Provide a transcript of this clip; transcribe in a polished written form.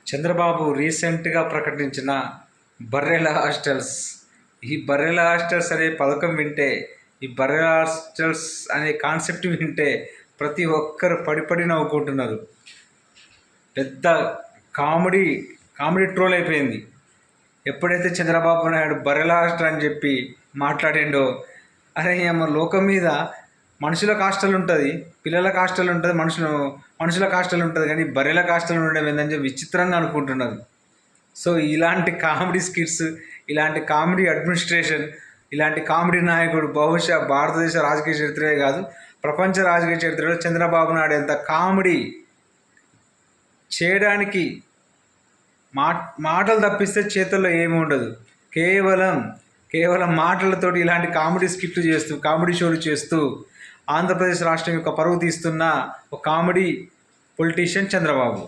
చంద్రబాబు రీసెంట్గా ప్రకటించిన బర్రెల హాస్టల్స్. ఈ బర్రెల హాస్టల్స్ అనే పథకం వింటే, ఈ బర్రెల హాస్టల్స్ అనే కాన్సెప్ట్ వింటే ప్రతి ఒక్కరు పడి నవ్వుకుంటున్నారు. పెద్ద కామెడీ కామెడీ ట్రోల్ అయిపోయింది. ఎప్పుడైతే చంద్రబాబు నాయుడు బర్రెల హాస్టల్ అని చెప్పి మాట్లాడిండో, అరే అమ్మ, లోకం మీద మనుషులకు హాస్టల్ ఉంటుంది, పిల్లలకు హాస్టల్ ఉంటుంది, మనుషులకు హాస్టల్ ఉంటుంది, కానీ బర్రెలకు హాస్టల్ ఉండడం ఏందని చెప్పి విచిత్రంగా అనుకుంటున్నారు. సో ఇలాంటి కామెడీ స్కిట్స్, ఇలాంటి కామెడీ అడ్మినిస్ట్రేషన్, ఇలాంటి కామెడీ నాయకుడు బహుశా భారతదేశ రాజకీయ చరిత్రే కాదు, ప్రపంచ రాజకీయ చరిత్రలో చంద్రబాబు నాయుడు ఎంత కామెడీ చేయడానికి మాటలు తప్పిస్తే చేతుల్లో ఏమి ఉండదు. కేవలం మాటలతోటి ఇలాంటి కామెడీ స్కిట్లు చేస్తూ, కామెడీ షోలు చేస్తూ ఆంధ్రప్రదేశ్ రాష్ట్రం యొక్క పరువు తీస్తున్న ఒక కామెడీ పొలిటీషియన్ చంద్రబాబు.